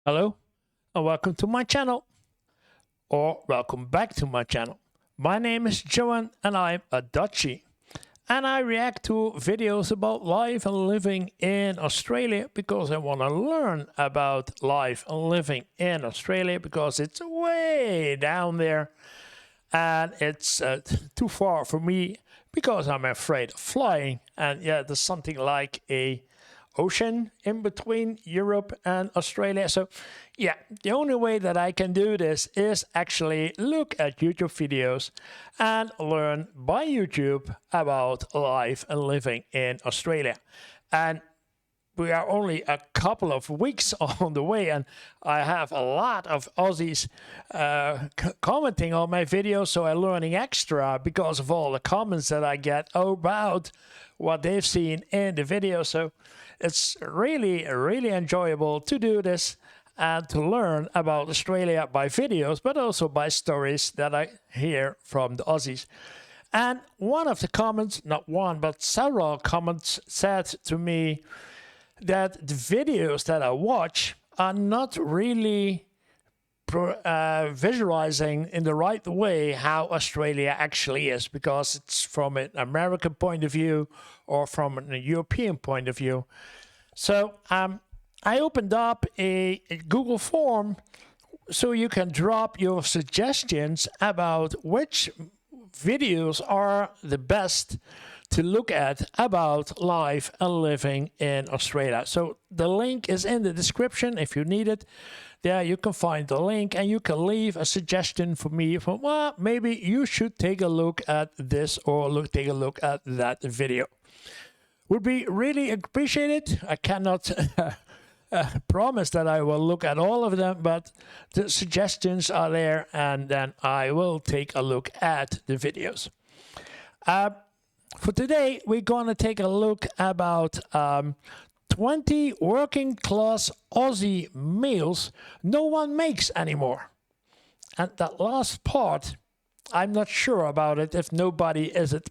Hello and welcome to my channel, or welcome back to my channel. My name is Johan and I'm a Dutchie, and I react to videos about life and living in Australia because I want to learn about life and living in Australia because it's way down there and it's too far for me because I'm afraid of flying. And yeah, there's something like a ocean in between Europe and Australia. So yeah, the only way that I can do this is actually look at YouTube videos and learn by YouTube about life and living in Australia. And we are only a couple of weeks on the way, and I have a lot of Aussies commenting on my videos, so I'm learning extra because of all the comments that I get about what they've seen in the video. So it's really enjoyable to do this and to learn about Australia by videos, but also by stories that I hear from the Aussies. And one of the comments, not one, but several comments said to me that the videos that I watch are not really visualizing in the right way how Australia actually is, because it's from an American point of view or from a European point of view. So I opened up a Google form so you can drop your suggestions about which videos are the best to look at about life and living in Australia. So the link is in the description if you need it. There you can find the link and you can leave a suggestion for me from, well, maybe you should take a look at this or take a look at that video. Would be really appreciated. I cannot promise that I will look at all of them, but the suggestions are there and then I will take a look at the videos. For today, we're going to take a look about 20 working class Aussie meals no one makes anymore. And that last part, I'm not sure about it if nobody is it.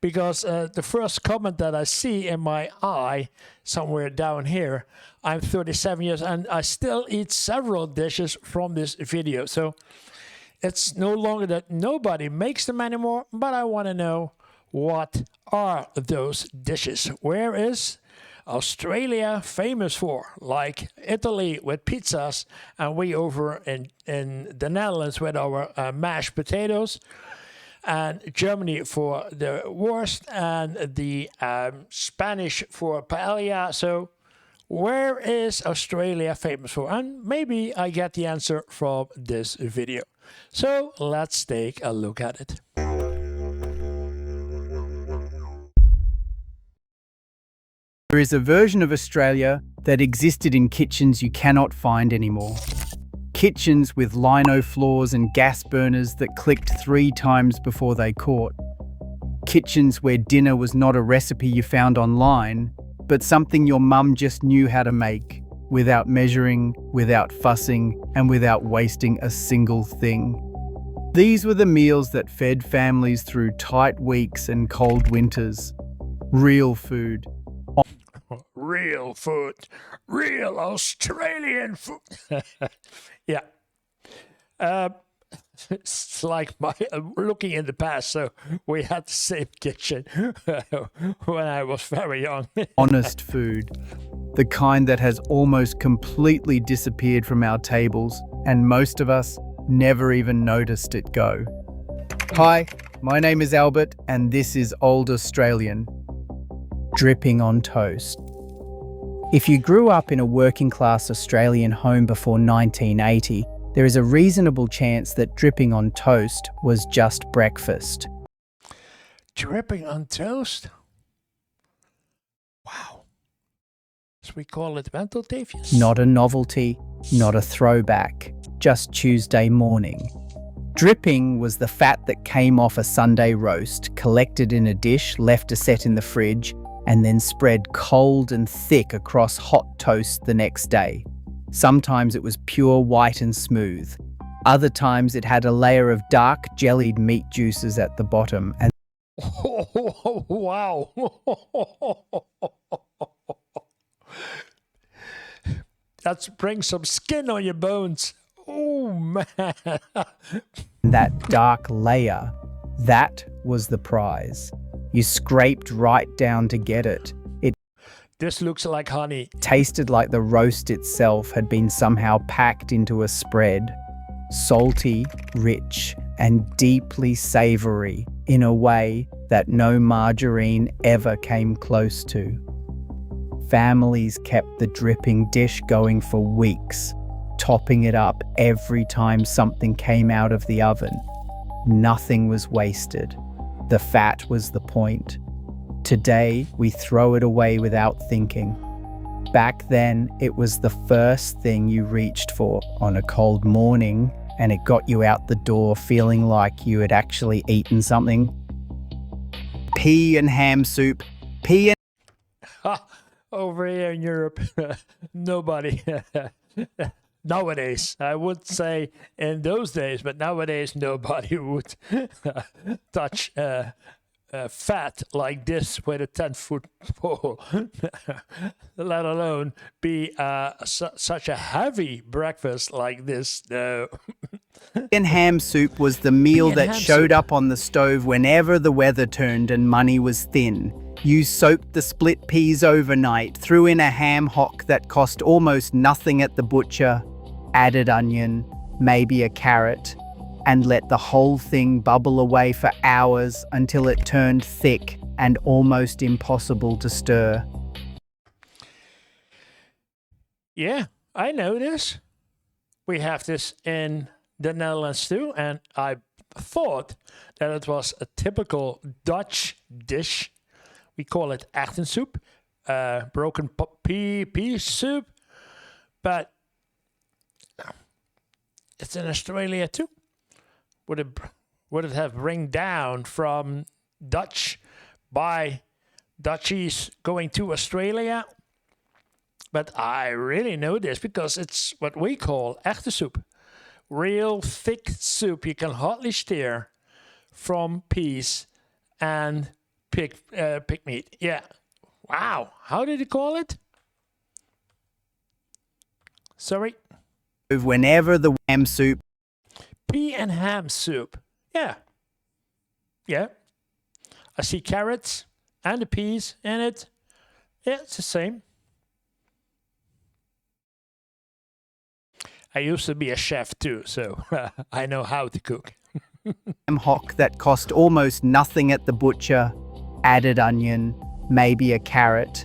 Because the first comment that I see in my eye, somewhere down here, I'm 37 years and I still eat several dishes from this video. So it's no longer that nobody makes them anymore, but I want to know, what are those dishes? Where is Australia famous for? Like Italy with pizzas, and we over in the Netherlands with our mashed potatoes, and Germany for the wurst, and the Spanish for paella. So where is Australia famous for? And maybe I get the answer from this video. So let's take a look at it. There is a version of Australia that existed in kitchens you cannot find anymore. Kitchens with lino floors and gas burners that clicked 3 times before they caught. Kitchens where dinner was not a recipe you found online, but something your mum just knew how to make, without measuring, without fussing, and without wasting a single thing. These were the meals that fed families through tight weeks and cold winters. Real food. Real food, real Australian food. Yeah. It's like looking in the past. So we had the same kitchen when I was very young. Honest food. The kind that has almost completely disappeared from our tables, and most of us never even noticed it go. Hi, my name is Albert, and this is Old Australian. Dripping on toast. If you grew up in a working-class Australian home before 1980, there is a reasonable chance that dripping on toast was just breakfast. Dripping on toast? Wow. So we call it mental devious. Not a novelty, not a throwback, just Tuesday morning. Dripping was the fat that came off a Sunday roast, collected in a dish, left to set in the fridge, and then spread cold and thick across hot toast the next day. Sometimes it was pure white and smooth. Other times it had a layer of dark jellied meat juices at the bottom. And oh, wow. That's bring some skin on your bones. Oh man. That dark layer, that was the prize. You scraped right down to get it. It This looks like honey. tasted like the roast itself had been somehow packed into a spread. Salty, rich, and deeply savory in a way that no margarine ever came close to. Families kept the dripping dish going for weeks, topping it up every time something came out of the oven. Nothing was wasted. The fat was the point. Today, we throw it away without thinking. Back then, it was the first thing you reached for on a cold morning, and it got you out the door feeling like you had actually eaten something. Pea and ham soup. Pea and Ha! Over here in Europe, nobody. Nowadays, I would say in those days, but nowadays nobody would touch fat like this with a 10-foot pole, let alone be such a heavy breakfast like this. No. and ham soup was the meal and that ham showed soup. up on the stove whenever the weather turned and money was thin. You soaked the split peas overnight, threw in a ham hock that cost almost nothing at the butcher, added onion, maybe a carrot, and let the whole thing bubble away for hours until it turned thick and almost impossible to stir. Yeah, I know this. We have this in the Netherlands too, and I thought that it was a typical Dutch dish. We call it erwtensoep, broken pea soup, but it's in Australia too. Would it have ring down from Dutch by Dutchies going to Australia? But I really know this because it's what we call echte soup. Real thick soup you can hardly steer from peas and pig meat. Yeah. Wow. How did you call it? Sorry. Whenever the ham soup Pea and ham soup. Yeah. Yeah. I see carrots and the peas in it. Yeah, it's the same. I used to be a chef too, so I know how to cook. hock that cost almost nothing at the butcher, added onion, maybe a carrot,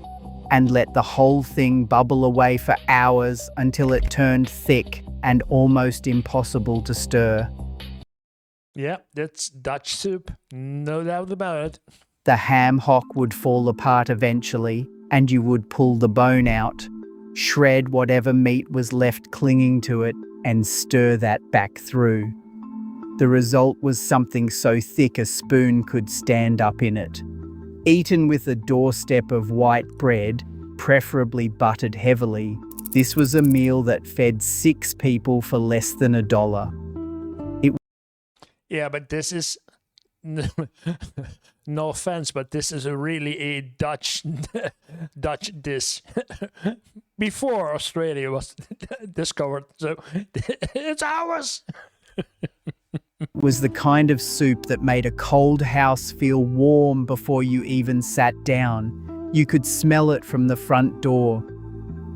and let the whole thing bubble away for hours until it turned thick and almost impossible to stir. Yeah, that's Dutch soup, no doubt about it. The ham hock would fall apart eventually, and you would pull the bone out, shred whatever meat was left clinging to it, and stir that back through. The result was something so thick a spoon could stand up in it. Eaten with a doorstep of white bread, preferably buttered heavily, this was a meal that fed 6 people for less than $1. Yeah, but this is no offense, but this is really a Dutch dish before Australia was discovered. So it's ours. Was the kind of soup that made a cold house feel warm before you even sat down. You could smell it from the front door.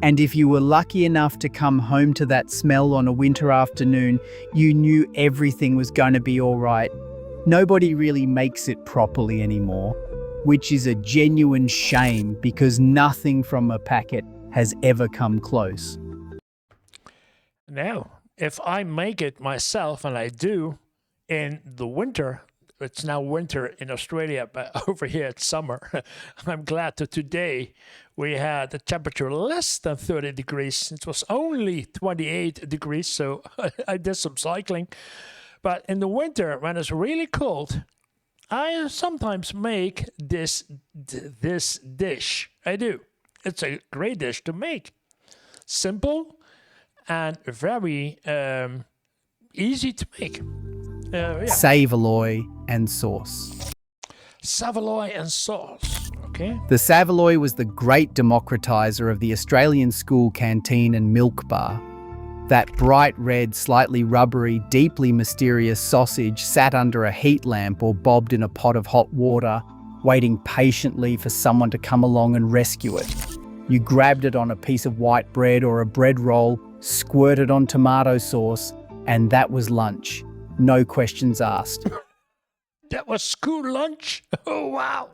And if you were lucky enough to come home to that smell on a winter afternoon, you knew everything was going to be all right. Nobody really makes it properly anymore, which is a genuine shame because nothing from a packet has ever come close. Now, if I make it myself, and I do, in the winter, it's now winter in Australia, but over here it's summer. I'm glad that today we had a temperature less than 30 degrees. It was only 28 degrees, so I did some cycling. But in the winter, when it's really cold, I sometimes make this dish. I do. It's a great dish to make. Simple and very easy to make. Yeah. Saveloy and sauce. Saveloy and sauce. Okay. The Saveloy was the great democratizer of the Australian school canteen and milk bar. That bright red, slightly rubbery, deeply mysterious sausage sat under a heat lamp or bobbed in a pot of hot water, waiting patiently for someone to come along and rescue it. You grabbed it on a piece of white bread or a bread roll, squirted on tomato sauce, and that was lunch. No questions asked. That was school lunch? Oh, wow.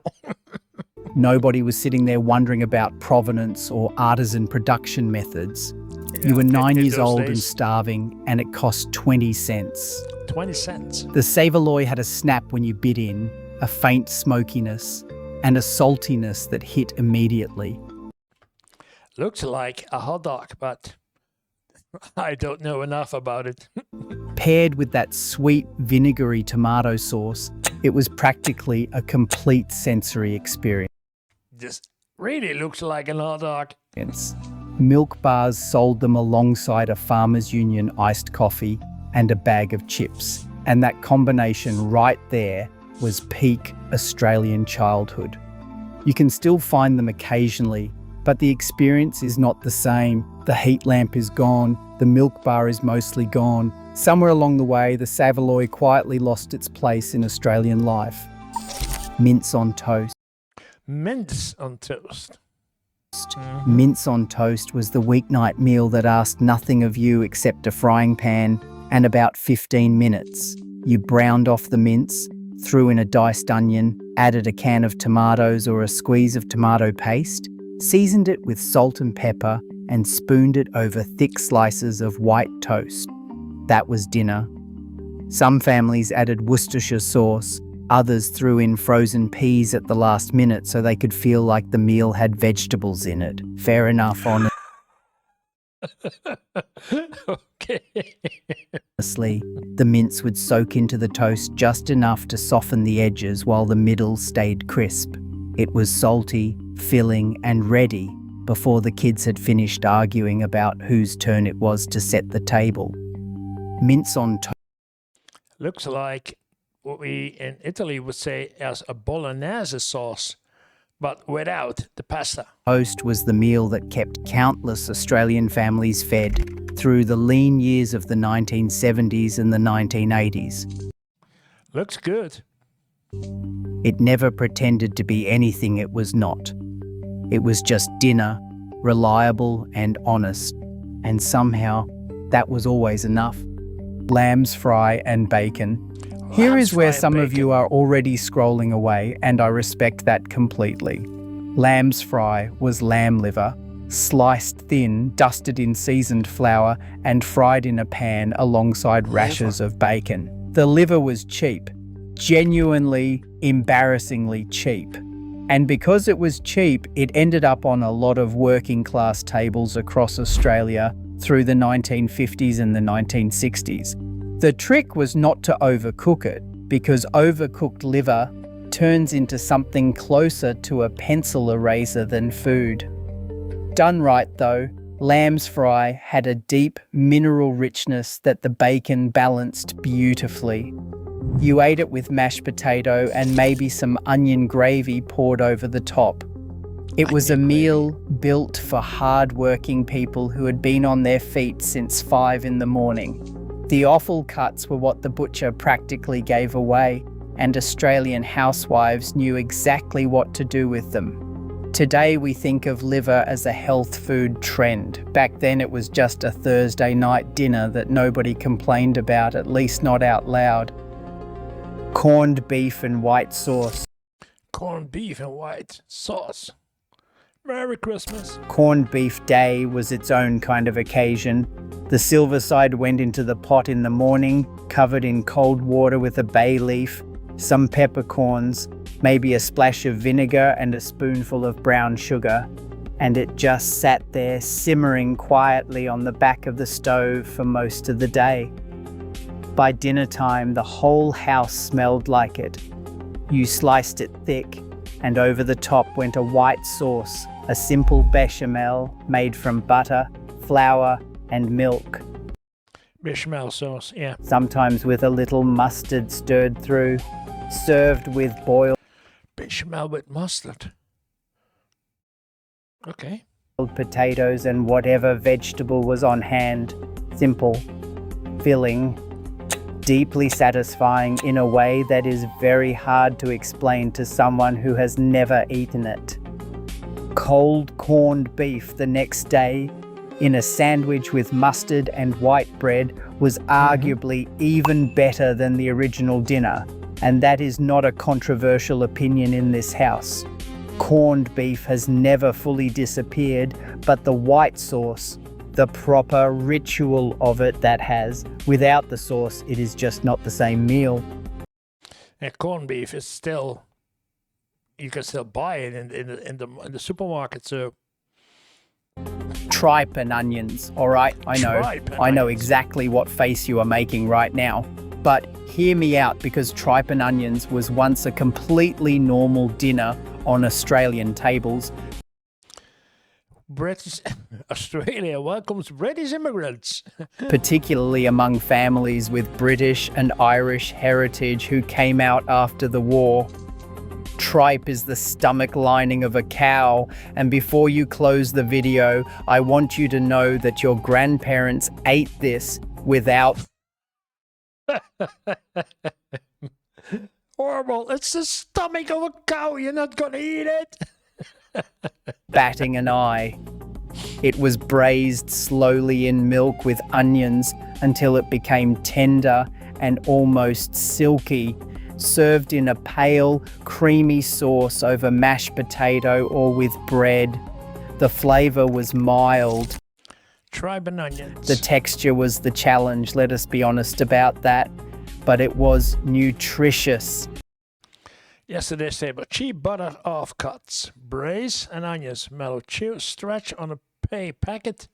Nobody was sitting there wondering about provenance or artisan production methods. You were 9 years old and starving, and it cost 20 cents. 20 cents. The Saveloy had a snap when you bit in, a faint smokiness, and a saltiness that hit immediately. Looks like a hot dog, but I don't know enough about it. Paired with that sweet, vinegary tomato sauce, it was practically a complete sensory experience. This really looks like an hot dog. Milk bars sold them alongside a Farmers Union iced coffee and a bag of chips. And that combination right there was peak Australian childhood. You can still find them occasionally, but the experience is not the same. The heat lamp is gone, the milk bar is mostly gone. Somewhere along the way, the Saveloy quietly lost its place in Australian life. Mince on toast. Mince on toast. Mince on toast was the weeknight meal that asked nothing of you except a frying pan and about 15 minutes. You browned off the mince, threw in a diced onion, added a can of tomatoes or a squeeze of tomato paste, seasoned it with salt and pepper, and spooned it over thick slices of white toast. That was dinner. Some families added Worcestershire sauce. Others threw in frozen peas at the last minute so they could feel like the meal had vegetables in it. Fair enough, Okay. honestly. The mince would soak into the toast just enough to soften the edges while the middle stayed crisp. It was salty, filling, and ready before the kids had finished arguing about whose turn it was to set the table. Mince on toast. Looks like what we in Italy would say as a bolognese sauce, but without the pasta. Toast was the meal that kept countless Australian families fed through the lean years of the 1970s and the 1980s. Looks good. It never pretended to be anything it was not. It was just dinner, reliable and honest, and somehow that was always enough. Lamb's fry and bacon. Here is where some of you are already scrolling away, and I respect that completely. Lamb's fry was lamb liver, sliced thin, dusted in seasoned flour, and fried in a pan alongside rashers of bacon. The liver was cheap, genuinely, embarrassingly cheap. And because it was cheap, it ended up on a lot of working class tables across Australia through the 1950s and the 1960s. The trick was not to overcook it, because overcooked liver turns into something closer to a pencil eraser than food. Done right though, lamb's fry had a deep mineral richness that the bacon balanced beautifully. You ate it with mashed potato and maybe some onion gravy poured over the top. It was a meal built for hard-working people who had been on their feet since 5 in the morning. The offal cuts were what the butcher practically gave away, and Australian housewives knew exactly what to do with them. Today we think of liver as a health food trend. Back then it was just a Thursday night dinner that nobody complained about, at least not out loud. Corned beef and white sauce. Corned beef and white sauce. Merry Christmas. Corned beef day was its own kind of occasion. The silver side went into the pot in the morning, covered in cold water with a bay leaf, some peppercorns, maybe a splash of vinegar and a spoonful of brown sugar, and it just sat there simmering quietly on the back of the stove for most of the day. By dinner time, the whole house smelled like it. You sliced it thick, and over the top went a white sauce, a simple bechamel made from butter, flour, and milk. Bechamel sauce, yeah. Sometimes with a little mustard stirred through, served with boiled Bechamel with mustard. Okay. potatoes and whatever vegetable was on hand. Simple, filling, deeply satisfying in a way that is very hard to explain to someone who has never eaten it. Cold corned beef the next day in a sandwich with mustard and white bread was arguably even better than the original dinner, and that is not a controversial opinion in this house. Corned beef has never fully disappeared, but the white sauce, the proper ritual of it that has, without the sauce, it is just not the same meal. And corned beef is still, you can still buy it in the supermarket. So Tripe and onions, all right? I know exactly what face you are making right now. But hear me out, because tripe and onions was once a completely normal dinner on Australian tables. British Australia welcomes British immigrants. Particularly among families with British and Irish heritage who came out after the war. Tripe is the stomach lining of a cow, and before you close the video, I want you to know that your grandparents ate this without Horrible. It's the stomach of a cow. You're not gonna eat it. batting an eye. It was braised slowly in milk with onions until it became tender and almost silky, served in a pale, creamy sauce over mashed potato or with bread. The flavor was mild. Tripe and onions. The texture was the challenge, let us be honest about that, but it was nutritious. Yesterday say about cheap butter offcuts, braise and onions, mellow chew, stretch on a packet.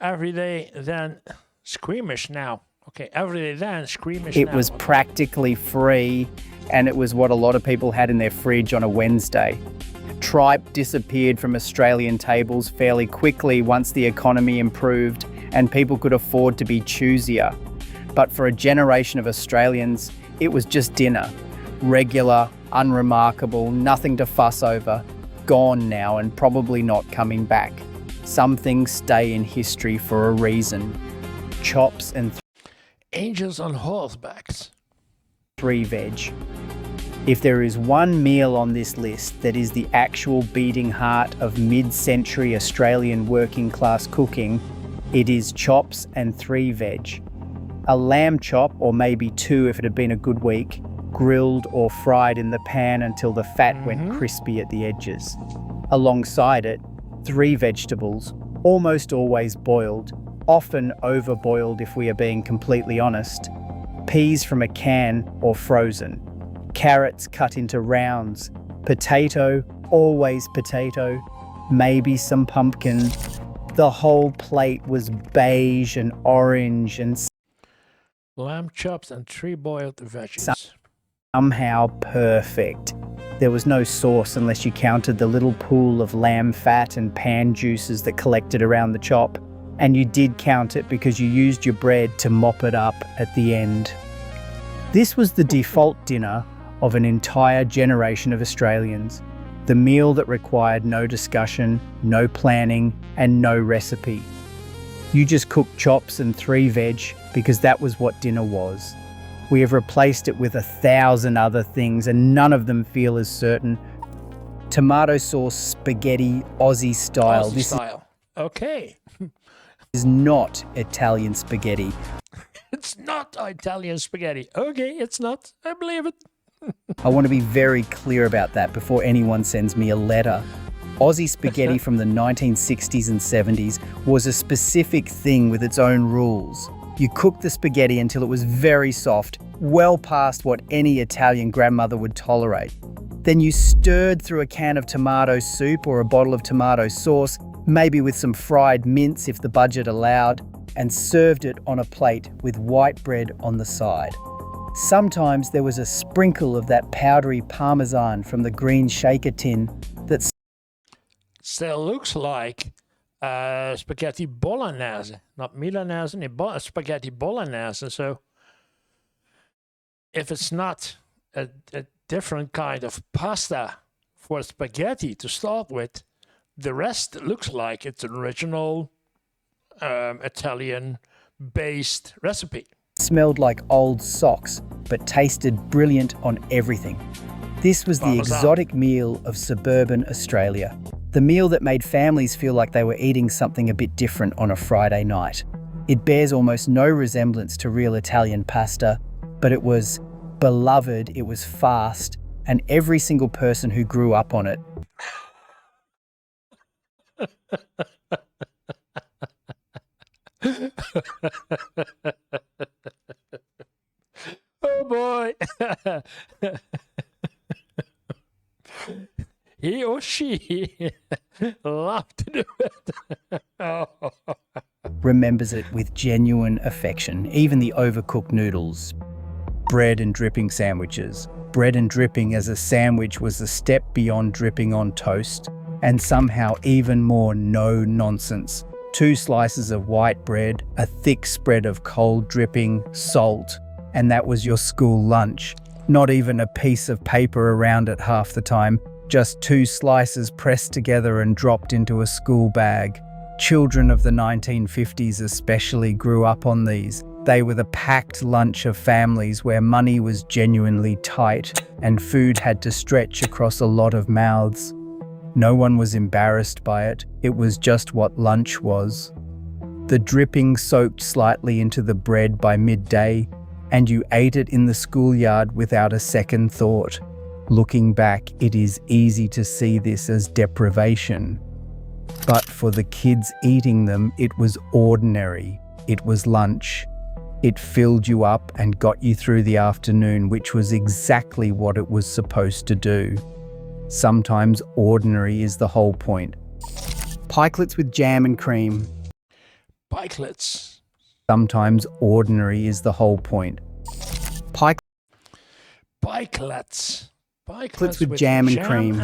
Every day, then squeamish now. Okay, every day, then squeamish now. It was practically free, and it was what a lot of people had in their fridge on a Wednesday. Tripe disappeared from Australian tables fairly quickly once the economy improved and people could afford to be choosier. But for a generation of Australians, it was just dinner. Regular, unremarkable, nothing to fuss over. Gone now and probably not coming back. Some things stay in history for a reason. Chops and angels on horsebacks. 3 veg. If there is one meal on this list that is the actual beating heart of mid-century Australian working class cooking, it is chops and 3 veg. A lamb chop, or maybe 2 if it had been a good week, grilled or fried in the pan until the fat went crispy at the edges. Alongside it, 3 vegetables, almost always boiled, often overboiled if we are being completely honest. Peas from a can or frozen. Carrots cut into rounds. Potato, always potato. Maybe some pumpkin. The whole plate was beige and orange and lamb chops and 3 boiled veggies. Somehow perfect. There was no sauce unless you counted the little pool of lamb fat and pan juices that collected around the chop. And you did count it because you used your bread to mop it up at the end. This was the default dinner of an entire generation of Australians. The meal that required no discussion, no planning, and no recipe. You just cooked chops and 3 veg because that was what dinner was. We have replaced it with 1,000 other things, and none of them feel as certain. Tomato sauce spaghetti, Aussie style. Aussie style. Okay. Is not Italian spaghetti. It's not Italian spaghetti. Okay, it's not. I believe it. I want to be very clear about that before anyone sends me a letter. Aussie spaghetti from the 1960s and 70s was a specific thing with its own rules. You cooked the spaghetti until it was very soft, well past what any Italian grandmother would tolerate. Then you stirred through a can of tomato soup or a bottle of tomato sauce, maybe with some fried mince if the budget allowed, and served it on a plate with white bread on the side. Sometimes there was a sprinkle of that powdery parmesan from the green shaker tin that still looks like spaghetti bolognese, not Milanese, spaghetti bolognese. So if it's not a different kind of pasta for spaghetti to start with, the rest looks like it's an original Italian-based recipe. Smelled like old socks, but tasted brilliant on everything. This was the Parmesan. exotic meal of suburban Australia. The meal that made families feel like they were eating something a bit different on a Friday night. It bears almost no resemblance to real Italian pasta, but it was beloved, it was fast, and every single person who grew up on it. Oh boy. He or she loved to do it. Oh. Remembers it with genuine affection, even the overcooked noodles. Bread and dripping sandwiches. Bread and dripping as a sandwich was a step beyond dripping on toast, and somehow even more no-nonsense. 2 slices of white bread, a thick spread of cold dripping, salt, and that was your school lunch. Not even a piece of paper around it half the time, just 2 slices pressed together and dropped into a school bag. Children of the 1950s especially grew up on these. They were the packed lunch of families where money was genuinely tight and food had to stretch across a lot of mouths. No one was embarrassed by it. It was just what lunch was. The dripping soaked slightly into the bread by midday, and you ate it in the schoolyard without a second thought. Looking back, it is easy to see this as deprivation. But for the kids eating them, it was ordinary. It was lunch. It filled you up and got you through the afternoon, which was exactly what it was supposed to do. Sometimes ordinary is the whole point. Pikelets with jam and cream. Pikelets. Sometimes ordinary is the whole point. Pikelets. Pikelets with jam and cream.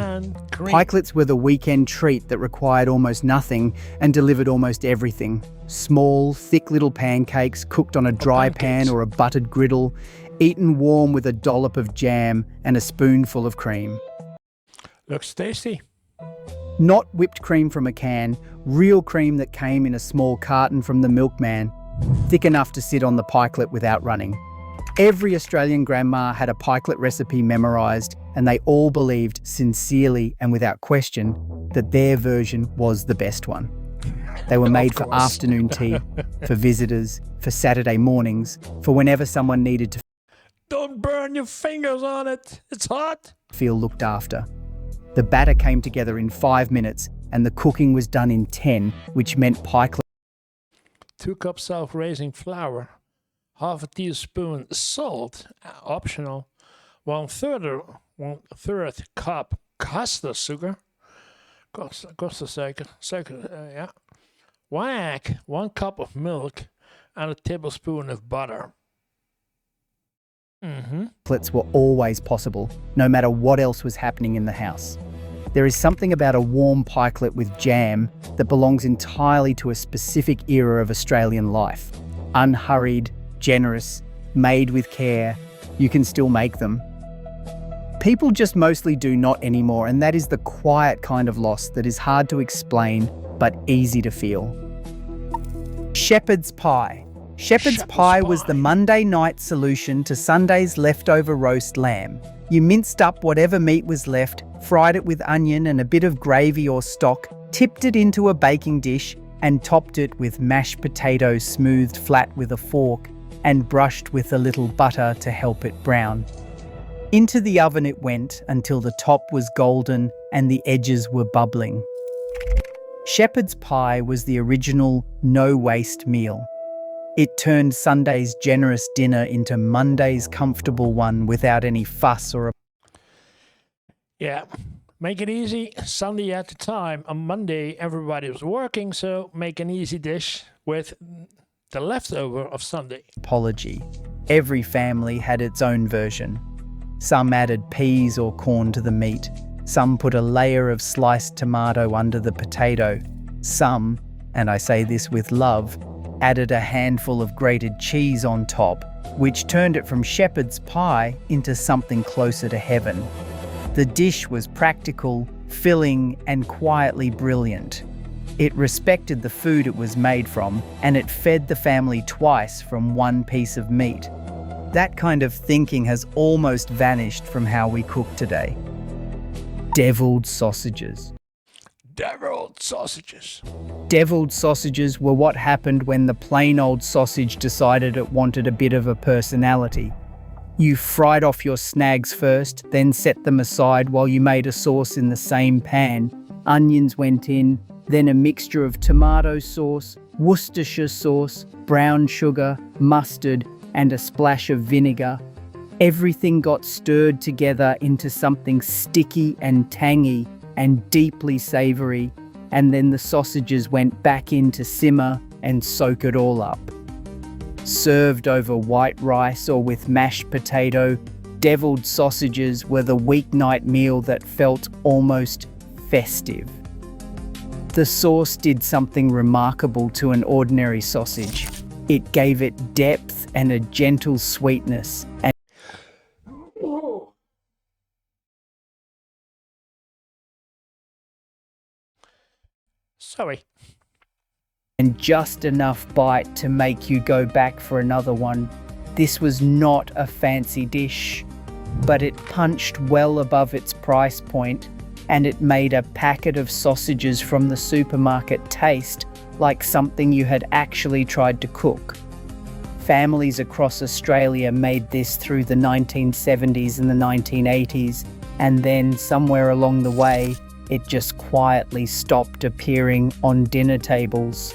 Pikelets were the weekend treat that required almost nothing and delivered almost everything. Small, thick little pancakes cooked on a dry pan or a buttered griddle, eaten warm with a dollop of jam and a spoonful of cream. Looks tasty. Not whipped cream from a can, real cream that came in a small carton from the milkman, thick enough to sit on the pikelet without running. Every Australian grandma had a pikelet recipe memorised, and they all believed sincerely and without question that their version was the best one. They were made for afternoon tea, for visitors, for Saturday mornings, for whenever someone needed to Don't burn your fingers on it. It's hot. feel looked after. The batter came together in 5 minutes, and the cooking was done in 10, which meant pikelet. 2 cups self-raising flour, half a teaspoon salt, optional, 1/3 cup caster sugar, suiker, yeah. Whack, 1 cup of milk, and a tablespoon of butter. Pikelets were always possible, no matter what else was happening in the house. There is something about a warm pikelet with jam that belongs entirely to a specific era of Australian life. Unhurried, generous, made with care. You can still make them. People just mostly do not anymore, and that is the quiet kind of loss that is hard to explain but easy to feel. Shepherd's pie. Shepherd's pie was the Monday night solution to Sunday's leftover roast lamb. You minced up whatever meat was left, fried it with onion and a bit of gravy or stock, tipped it into a baking dish, and topped it with mashed potatoes smoothed flat with a fork and brushed with a little butter to help it brown. Into the oven it went until the top was golden and the edges were bubbling. Shepherd's pie was the original no-waste meal. It turned Sunday's generous dinner into Monday's comfortable one without any fuss or... Yeah, make it easy. Sunday at the time. On Monday, everybody was working, so make an easy dish with the leftover of Sunday. apology. Every family had its own version. Some added peas or corn to the meat. Some put a layer of sliced tomato under the potato. Some, and I say this with love, added a handful of grated cheese on top, which turned it from shepherd's pie into something closer to heaven. The dish was practical, filling, and quietly brilliant. It respected the food it was made from, and it fed the family twice from one piece of meat. That kind of thinking has almost vanished from how we cook today. Deviled sausages. Deviled sausages. Deviled sausages were what happened when the plain old sausage decided it wanted a bit of a personality. You fried off your snags first, then set them aside while you made a sauce in the same pan. Onions went in, then a mixture of tomato sauce, Worcestershire sauce, brown sugar, mustard, and a splash of vinegar. Everything got stirred together into something sticky and tangy and deeply savoury, and then the sausages went back in to simmer and soak it all up. Served over white rice or with mashed potato, deviled sausages were the weeknight meal that felt almost festive. The sauce did something remarkable to an ordinary sausage. It gave it depth and a gentle sweetness, and just enough bite to make you go back for another one. This was not a fancy dish, but it punched well above its price point, and it made a packet of sausages from the supermarket taste like something you had actually tried to cook. Families across Australia made this through the 1970s and the 1980s, and then somewhere along the way, it just quietly stopped appearing on dinner tables.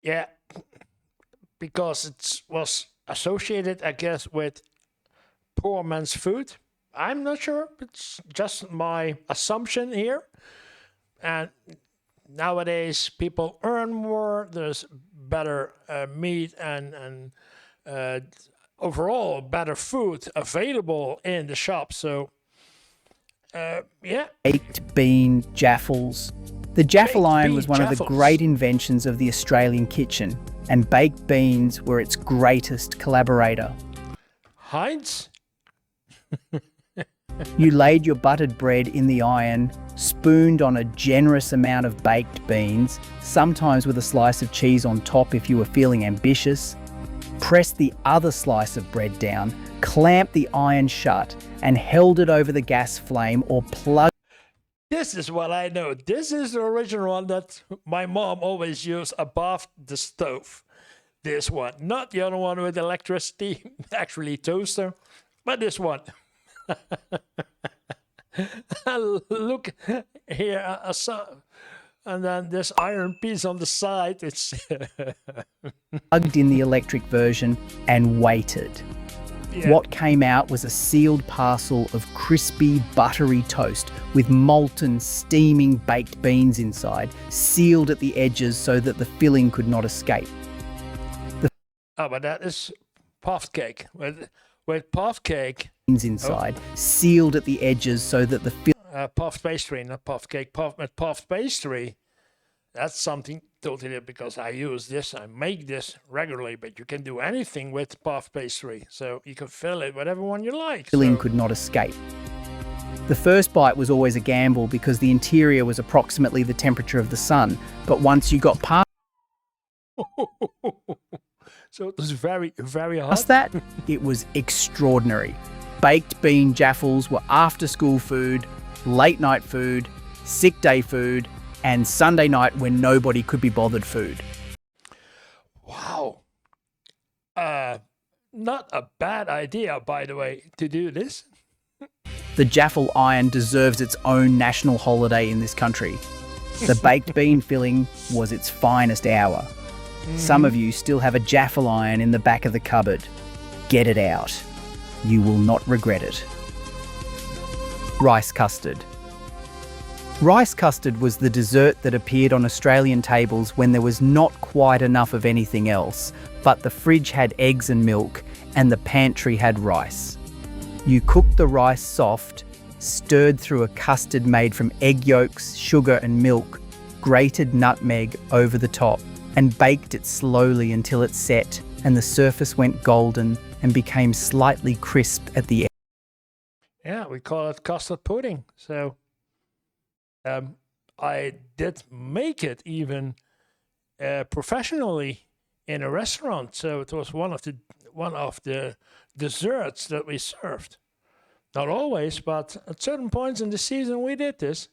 Yeah, because it was associated, I guess, with poor man's food. I'm not sure. It's just my assumption here. And nowadays, people earn more. There's better meat and overall better food available in the shop. So, yeah. Baked bean jaffles. The jaffle iron was one of the jaffles. great inventions of the Australian kitchen, and baked beans were its greatest collaborator. Heinz? You laid your buttered bread in the iron, spooned on a generous amount of baked beans, sometimes with a slice of cheese on top if you were feeling ambitious, pressed the other slice of bread down, clamped the iron shut, and held it over the gas flame or plugged. This is what I know. This is the original one that my mom always used above the stove. This one, not the other one with electricity, actually toaster, but this one. Look here, I saw, and then this iron piece on the side. It's plugged in the electric version and waited. Yeah. What came out was a sealed parcel of crispy, buttery toast with molten, steaming baked beans inside, sealed at the edges so that the filling could not escape. Oh, but that is puffed cake. With puffed cake. Inside, sealed at the edges so that the puffed pastry, not puffed cake. Puffed pastry. That's something totally, because I use this, I make this regularly, but you can do anything with puff pastry. So you can fill it whatever one you like. filling could not escape. The first bite was always a gamble because the interior was approximately the temperature of the sun. But once you got past So it was very, very hot. that, it was extraordinary. Baked bean jaffles were after-school food, late-night food, sick day food, and Sunday night when nobody could be bothered food. Wow. Not a bad idea, by the way, to do this. The jaffle iron deserves its own national holiday in this country. The baked bean filling was its finest hour. Some of you still have a jaffle iron in the back of the cupboard. Get it out. You will not regret it. Rice custard. Rice custard was the dessert that appeared on Australian tables when there was not quite enough of anything else, but the fridge had eggs and milk, and the pantry had rice. You cooked the rice soft, stirred through a custard made from egg yolks, sugar and milk, grated nutmeg over the top, and baked it slowly until it set and the surface went golden and became slightly crisp at the end. Yeah, we call it custard pudding. So I did make it even professionally in a restaurant. So it was one of the desserts that we served. Not always, but at certain points in the season we did this.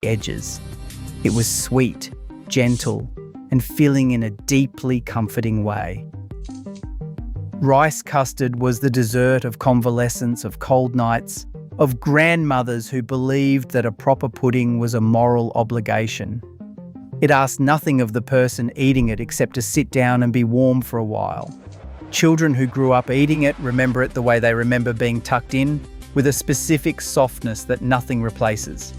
Edges. It was sweet, gentle, and filling in a deeply comforting way. Rice custard was the dessert of convalescence, of cold nights, of grandmothers who believed that a proper pudding was a moral obligation. It asked nothing of the person eating it except to sit down and be warm for a while. Children who grew up eating it remember it the way they remember being tucked in, with a specific softness that nothing replaces.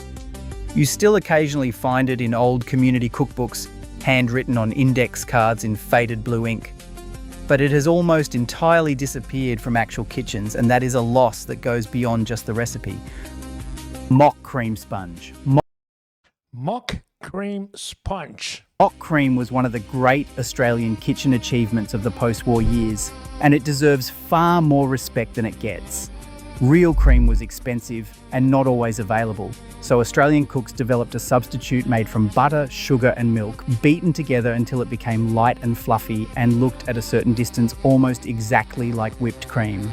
You still occasionally find it in old community cookbooks, handwritten on index cards in faded blue ink. But it has almost entirely disappeared from actual kitchens, and that is a loss that goes beyond just the recipe. Mock cream sponge. Mock cream sponge. Mock cream was one of the great Australian kitchen achievements of the post-war years, and it deserves far more respect than it gets. Real cream was expensive and not always available, so Australian cooks developed a substitute made from butter, sugar and milk, beaten together until it became light and fluffy and looked at a certain distance almost exactly like whipped cream.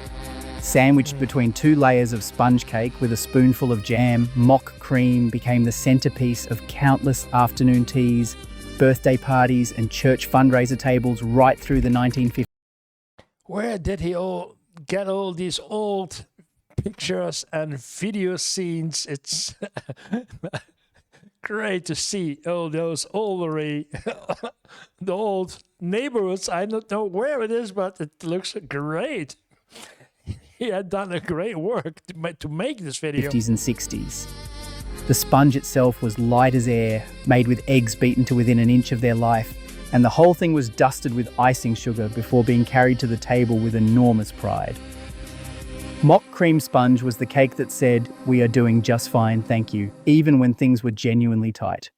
Sandwiched between two layers of sponge cake with a spoonful of jam, mock cream became the centerpiece of countless afternoon teas, birthday parties and church fundraiser tables right through the 1950s. Where did he all get all these old pictures and video scenes? It's great to see all those the old neighborhoods. I don't know where it is, but it looks great. He had done a great work to make this video. 50s and 60s. The sponge itself was light as air, made with eggs beaten to within an inch of their life, and the whole thing was dusted with icing sugar before being carried to the table with enormous pride. Mock cream sponge was the cake that said, "We are doing just fine, thank you," even when things were genuinely tight.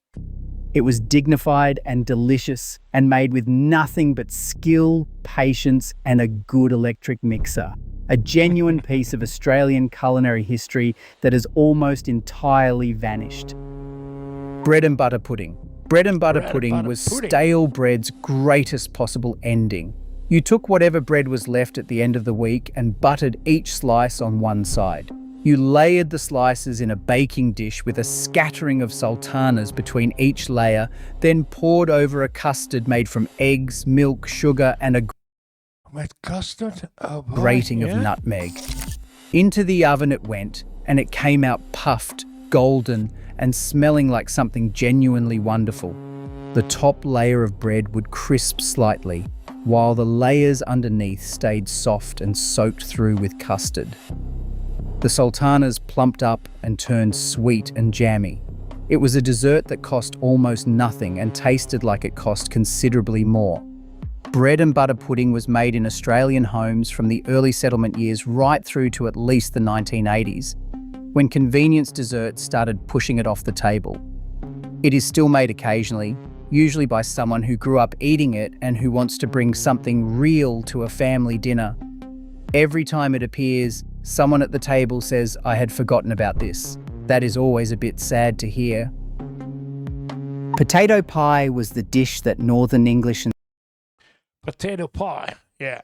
It was dignified and delicious and made with nothing but skill, patience, and a good electric mixer. A genuine piece of Australian culinary history that has almost entirely vanished. Bread and butter pudding. Bread and butter pudding was stale bread's greatest possible ending. You took whatever bread was left at the end of the week and buttered each slice on one side. You layered the slices in a baking dish with a scattering of sultanas between each layer, then poured over a custard made from eggs, milk, sugar, and a with custard? Oh, boy. Grating of nutmeg. Into the oven it went, and it came out puffed, golden, and smelling like something genuinely wonderful. The top layer of bread would crisp slightly, while the layers underneath stayed soft and soaked through with custard. The sultanas plumped up and turned sweet and jammy. It was a dessert that cost almost nothing and tasted like it cost considerably more. Bread and butter pudding was made in Australian homes from the early settlement years right through to at least the 1980s, when convenience desserts started pushing it off the table. It is still made occasionally, usually by someone who grew up eating it and who wants to bring something real to a family dinner. Every time it appears, someone at the table says, "I had forgotten about this." That is always a bit sad to hear. Potato pie was the dish that Northern English and Potato pie, yeah.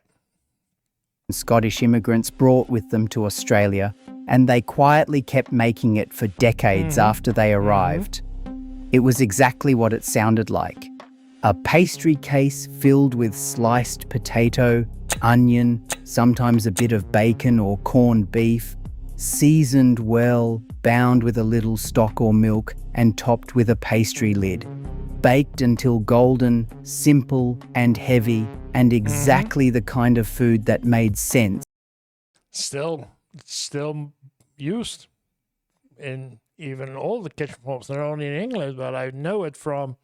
Scottish immigrants brought with them to Australia, and they quietly kept making it for decades after they arrived. It was exactly what it sounded like. A pastry case filled with sliced potato, onion, sometimes a bit of bacon or corned beef, seasoned well, bound with a little stock or milk, and topped with a pastry lid. Baked until golden, simple and heavy, and exactly the kind of food that made sense. Still used in even all the kitchen forms, not only in England, but I know it from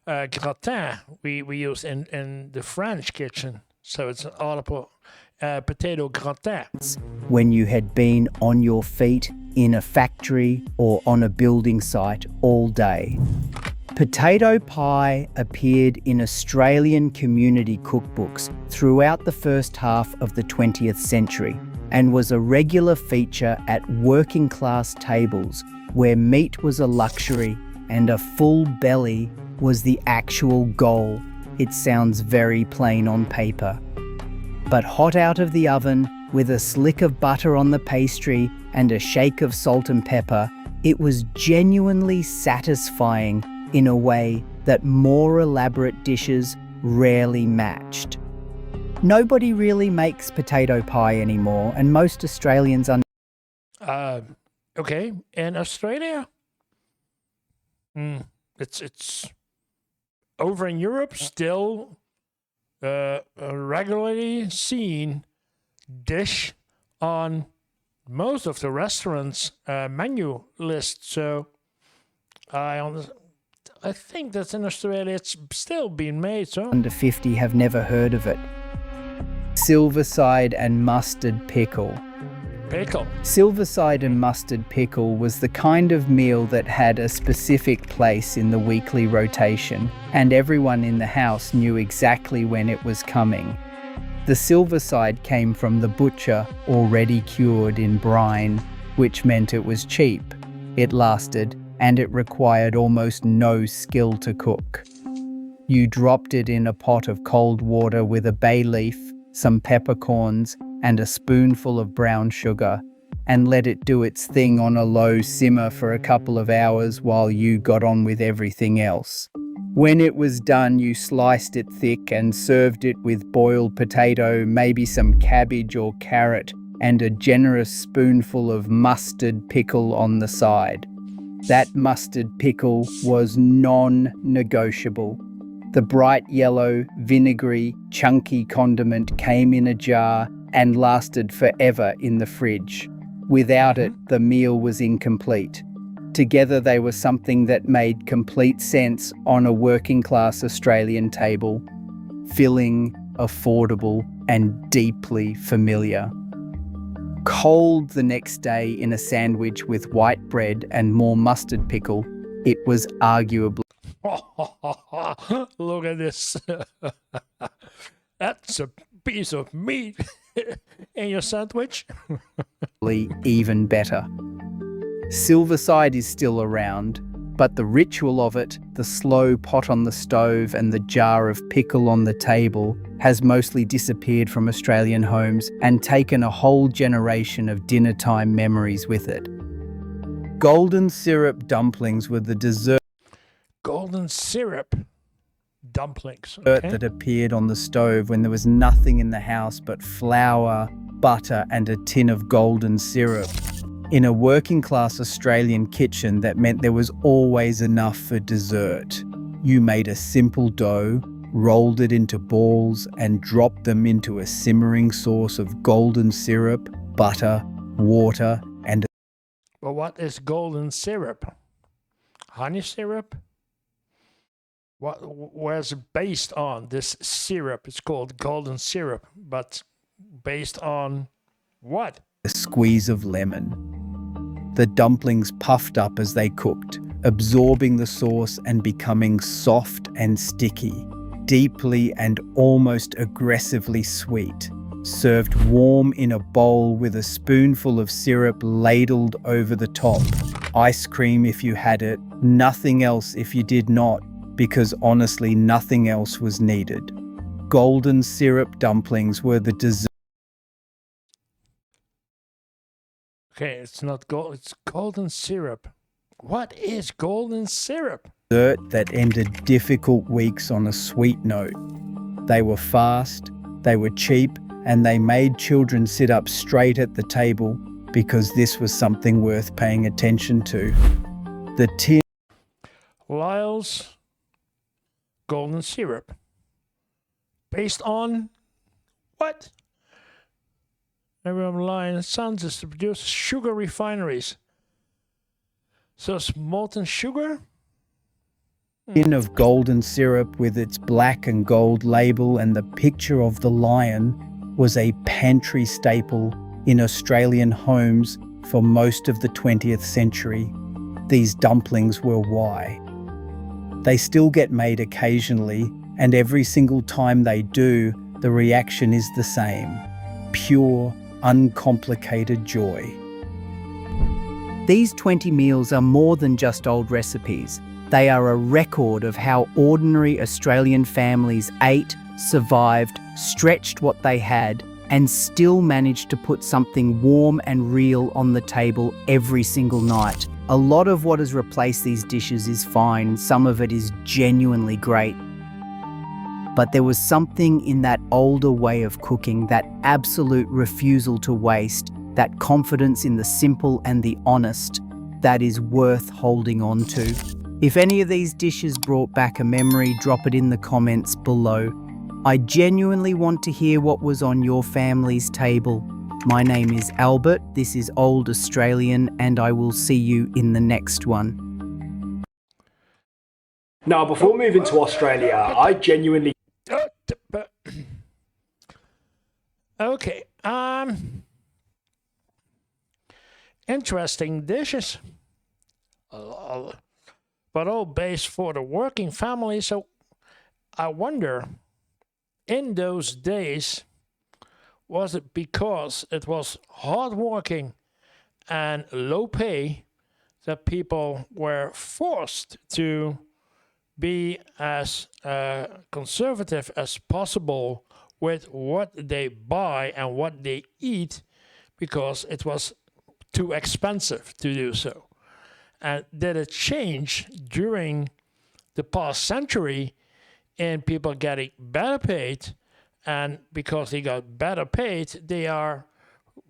gratin we use in the French kitchen. So it's all about potato gratin. When you had been on your feet in a factory or on a building site all day. Potato pie appeared in Australian community cookbooks throughout the first half of the 20th century, and was a regular feature at working-class tables where meat was a luxury and a full belly was the actual goal. It sounds very plain on paper. But hot out of the oven, with a slick of butter on the pastry and a shake of salt and pepper, it was genuinely satisfying in a way that more elaborate dishes rarely matched. Nobody really makes potato pie anymore, and most Australians are... Okay, in Australia? It's over in Europe still a regularly seen dish on most of the restaurants' menu list. So I think that in Australia it's still being made. So under 50 have never heard of it. Silverside and mustard pickle. Pickle. Silverside and mustard pickle was the kind of meal that had a specific place in the weekly rotation, and everyone in the house knew exactly when it was coming. The silverside came from the butcher, already cured in brine, which meant it was cheap. It lasted, and it required almost no skill to cook. You dropped it in a pot of cold water with a bay leaf, some peppercorns, and a spoonful of brown sugar, and let it do its thing on a low simmer for a couple of hours while you got on with everything else. When it was done, you sliced it thick and served it with boiled potato, maybe some cabbage or carrot, and a generous spoonful of mustard pickle on the side. That mustard pickle was non-negotiable. The bright yellow, vinegary, chunky condiment came in a jar and lasted forever in the fridge. Without it, the meal was incomplete. Together they were something that made complete sense on a working-class Australian table. Filling, affordable, and deeply familiar. Cold the next day in a sandwich with white bread and more mustard pickle, it was arguably... Look at this. That's a piece of meat in your sandwich. even better. Silverside is still around, but the ritual of it, the slow pot on the stove and the jar of pickle on the table, has mostly disappeared from Australian homes and taken a whole generation of dinner-time memories with it. Golden syrup dumplings were the dessert Golden syrup dumplings. Okay. that appeared on the stove when there was nothing in the house but flour, butter, and a tin of golden syrup. In a working-class Australian kitchen, that meant there was always enough for dessert. You made a simple dough, rolled it into balls, and dropped them into a simmering sauce of golden syrup, butter, water, and... Well, what is golden syrup? Honey syrup? Where's it based on? This syrup, it's called golden syrup, but based on what? a squeeze of lemon. The dumplings puffed up as they cooked, absorbing the sauce and becoming soft and sticky, deeply and almost aggressively sweet, served warm in a bowl with a spoonful of syrup ladled over the top. Ice cream if you had it, nothing else if you did not, because honestly nothing else was needed. Golden syrup dumplings were the dessert. Okay, it's not gold, it's golden syrup. What is golden syrup? That ended difficult weeks on a sweet note. They were fast, they were cheap, and they made children sit up straight at the table because this was something worth paying attention to. The tin Lyle's golden syrup. Based on what? Maybe I'm lying. Sons is to produce sugar refineries. So it's molten sugar? tin of golden syrup with its black and gold label and the picture of the lion was a pantry staple in Australian homes for most of the 20th century. These dumplings were why. They still get made occasionally, and every single time they do, the reaction is the same. Pure, uncomplicated joy. These 20 meals are more than just old recipes. They are a record of how ordinary Australian families ate, survived, stretched what they had, and still managed to put something warm and real on the table every single night. A lot of what has replaced these dishes is fine, some of it is genuinely great. But there was something in that older way of cooking, that absolute refusal to waste, that confidence in the simple and the honest, that is worth holding on to. If any of these dishes brought back a memory, drop it in the comments below. I genuinely want to hear what was on your family's table. My name is Albert, this is Old Australian, and I will see you in the next one. Now, before moving to Australia, I genuinely... Okay, interesting dishes, but all based for the working family. So I wonder, in those days, was it because it was hard working and low pay that people were forced to be as conservative as possible with what they buy and what they eat, because it was too expensive to do so? And did it change during the past century in people getting better paid? And because they got better paid, they are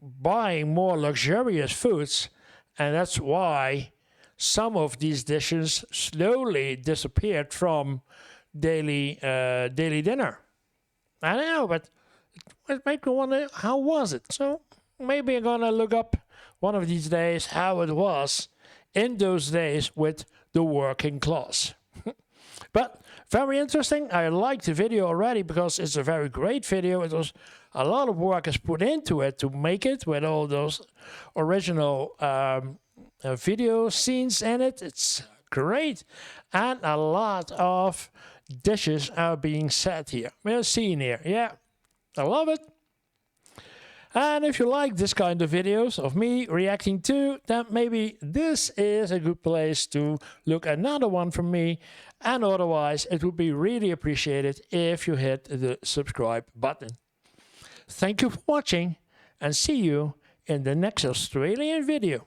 buying more luxurious foods, and that's why some of these dishes slowly disappeared from daily dinner. I don't know, but it makes me wonder, how was it? So maybe I'm gonna look up one of these days how it was in those days with the working class. But very interesting. I liked the video already because it's a very great video. It was a lot of work is put into it to make it, with all those original video scenes in it. It's great, and a lot of dishes are being set here. We're seeing here. Yeah, I love it. And if you like this kind of videos of me reacting to, then maybe this is a good place to look at another one from me. And otherwise, it would be really appreciated if you hit the subscribe button. Thank you for watching, and see you in the next Australian video.